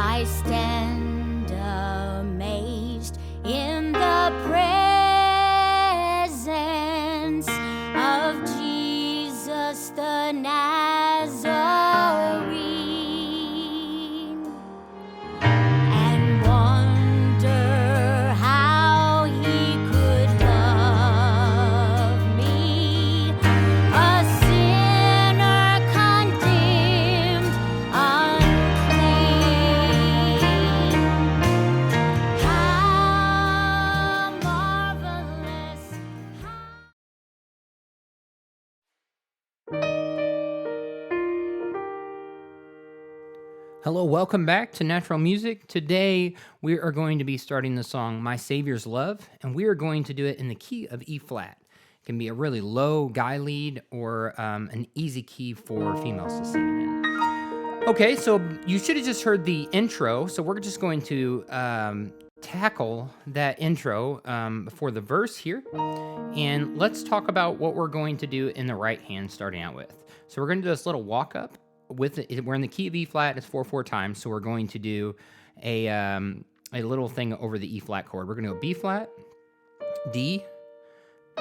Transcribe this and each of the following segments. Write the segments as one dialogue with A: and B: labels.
A: I stand amazed in the presence of Jesus the Nazarene, and wonder how he could love me, a sinner condemned unclean. How marvelous,
B: Hello, welcome back to Natural Music. Today we are going to be starting the song My Savior's Love, and we are going to do it in the key of E flat. It can be a really low guy lead or an easy key for females to sing it in. Okay, so you should have just heard the intro, so we're just going to tackle that intro for the verse here, and let's talk about what we're going to do in the right hand starting out with. So we're going to do this little walk up. We're in the key of E flat. It's 4/4 times, so we're going to do a little thing over the E flat chord. We're going to go B flat, D,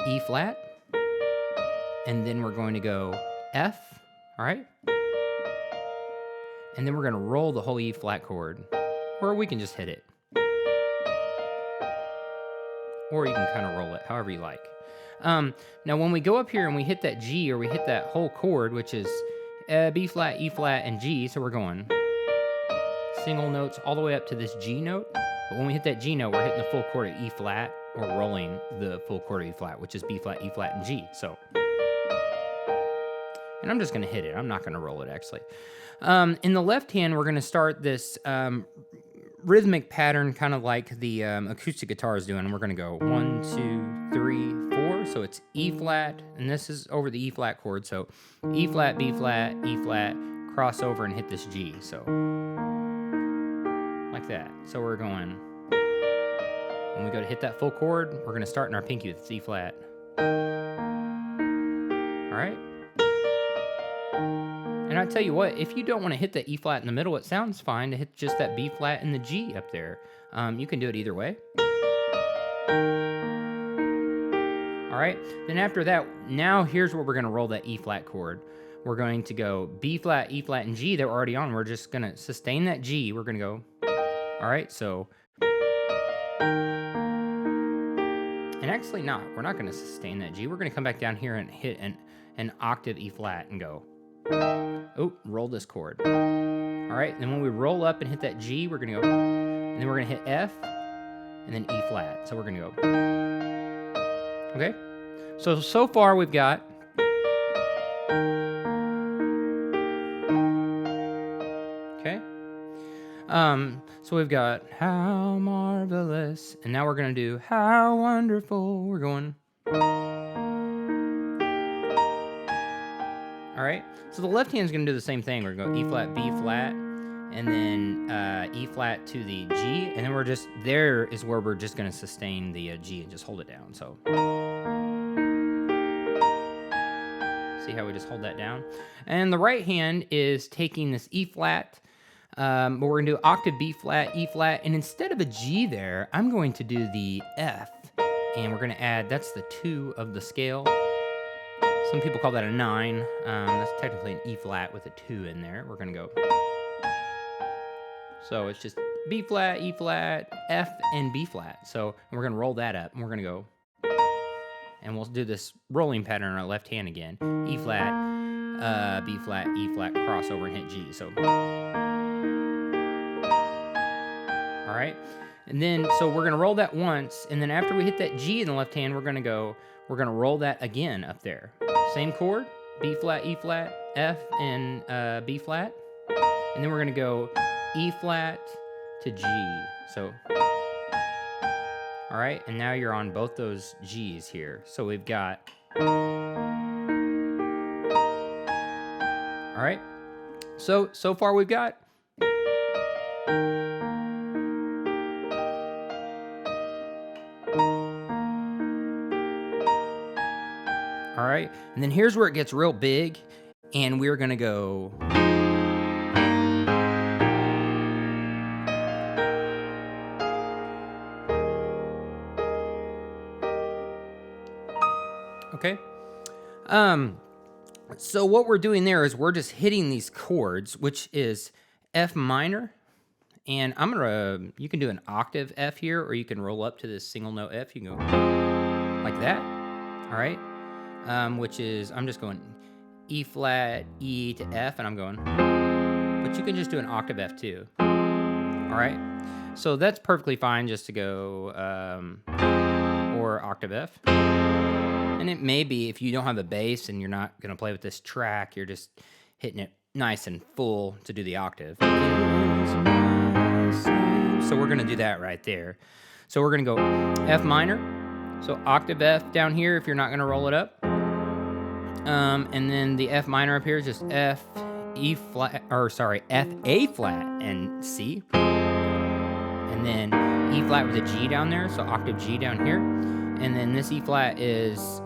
B: E flat, and then we're going to go F. All right, and then we're going to roll the whole E flat chord, or we can just hit it, or you can kind of roll it however you like. Now, when we go up here and we hit that G, or we hit that whole chord, which is B flat, E flat, and G, so we're going single notes all the way up to this G note. But when we hit that G note, we're hitting the full chord of E flat, or rolling the full chord of E flat, which is B flat, E flat, and G. So, and I'm just going to hit it. I'm not going to roll it, actually. In the left hand, we're going to start this rhythmic pattern, kind of like the acoustic guitar is doing. And we're going to go 1, 2, 3, 4. So it's E flat, and this is over the E flat chord. So E flat, B flat, E flat, cross over and hit this G. So like that. So we're going, when we go to hit that full chord, we're going to start in our pinky with C flat. All right. And I tell you what, if you don't want to hit the E flat in the middle, it sounds fine to hit just that B flat and the G up there. You can do it either way. All right, then after that, now here's where we're going to roll that E flat chord. We're going to go B flat, E flat, and G that we're already on. We're just going to sustain that G. We're going to go, all right, so, and actually not, we're not going to sustain that G. We're going to come back down here and hit an octave E flat and go, oh, roll this chord. All right, then when we roll up and hit that G, we're going to go, and then we're going to hit F, and then E flat. So we're going to go, okay? So far we've got, okay? So we've got how marvelous, and now we're going to do how wonderful. We're going, all right? So the left hand is going to do the same thing. We're going to go E flat, B flat, and then E flat to the G, and then we're just, there is where we're just going to sustain the G and just hold it down. So see how we just hold that down? And the right hand is taking this E flat, but we're going to do octave B flat, E flat, and instead of a G there, I'm going to do the F, and we're going to add, that's the 2 of the scale. Some people call that a 9. That's technically an E flat with a 2 in there. We're going to go, so it's just B flat, E flat, F, and B flat. So we're going to roll that up, and we're going to go, and we'll do this rolling pattern on our left hand again. E flat, B flat, E flat, crossover, and hit G. So, all right. And then, so we're going to roll that once, and then after we hit that G in the left hand, we're going to roll that again up there. Same chord, B flat, E flat, F, and B flat. And then we're going to go E flat to G. So, all right, and now you're on both those G's here. So we've got, all right, So far we've got. All right, and then here's where it gets real big, and we're gonna go. Okay. So what we're doing there is we're just hitting these chords, which is F minor, and you can do an octave F here, or you can roll up to this single note F. You can go like that. All right. Which is, I'm just going E flat, E to F, and I'm going, but you can just do an octave F too. All right. So that's perfectly fine just to go, or octave F. And it may be if you don't have a bass and you're not going to play with this track, you're just hitting it nice and full to do the octave. So we're going to do that right there. So we're going to go F minor. So octave F down here if you're not going to roll it up. And then the F minor up here is just F, E flat, or sorry, F, A flat, and C. And then E flat with a G down there, so octave G down here. And then this E flat is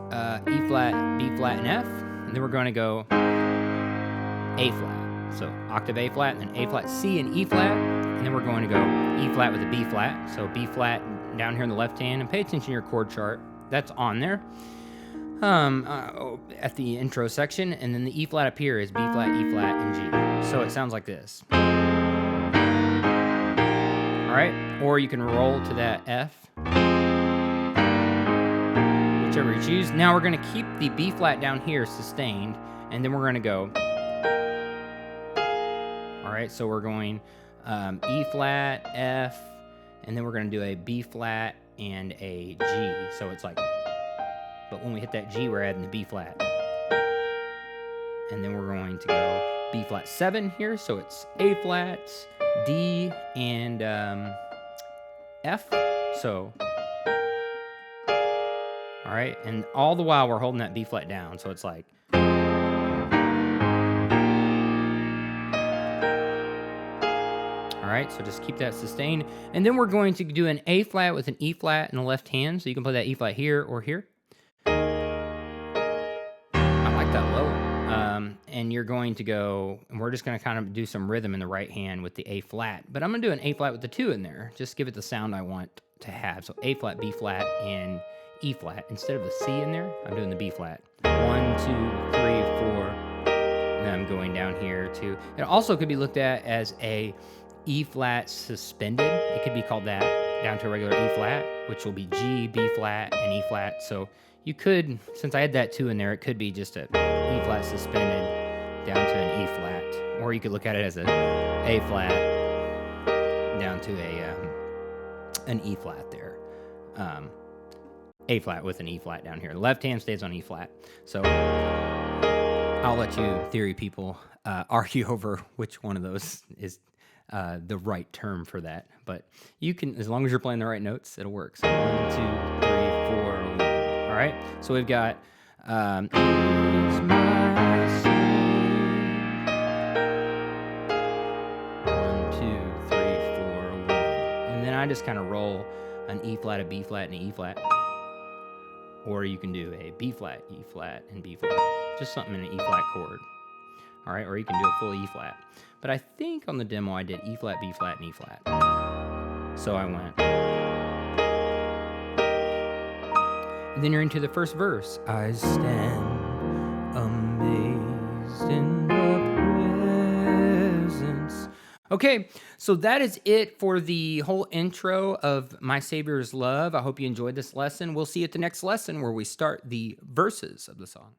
B: E flat, B flat, and F. And then we're going to go A flat. So octave A flat, and then A flat, C, and E flat. And then we're going to go E flat with a B flat. So B flat down here in the left hand. And pay attention to your chord chart. That's on there at the intro section. And then the E flat up here is B flat, E flat, and G. So it sounds like this. All right. Or you can roll to that F. Whichever you choose. Now we're going to keep the B flat down here sustained, and then we're going to go. All right, so we're going E flat, F, and then we're going to do a B flat and a G. So it's like, but when we hit that G, we're adding the B flat. And then we're going to go B flat 7 here. So it's A flat, D, and F. So. All right, and all the while we're holding that B flat down, so it's like. All right, so just keep that sustained. And then we're going to do an A flat with an E flat in the left hand, so you can play that E flat here or here. I like that low. And you're going to go, and we're just going to kind of do some rhythm in the right hand with the A flat. But I'm going to do an A flat with the 2 in there, just give it the sound I want to have. So A flat, B flat, and E flat. Instead of the C in there, I'm doing the B flat. 1, 2, 3, 4. And then I'm going down here to. It also could be looked at as a E flat suspended. It could be called that, down to a regular E flat, which will be G, B flat, and E flat. So you could, since I had that 2 in there, it could be just a E flat suspended down to an E flat. Or you could look at it as a flat down to an E flat there. A flat with an E flat down here. The left hand stays on E flat. So I'll let you theory people argue over which one of those is the right term for that. But you can, as long as you're playing the right notes, it'll work. So 1, 2, 3, 4, 1. All right. So we've got is my sin. 1, 2, 3, 4, 1. And then I just kind of roll an E flat, a B flat, and an E flat. Or you can do a B flat, E flat, and B flat. Just something in an E flat chord. All right, or you can do a full E flat. But I think on the demo I did E flat, B flat, and E flat. So I went. And then you're into the first verse. I stand amazed in the presence. Okay, so that is it for the whole intro of My Savior's Love. I hope you enjoyed this lesson. We'll see you at the next lesson where we start the verses of the song.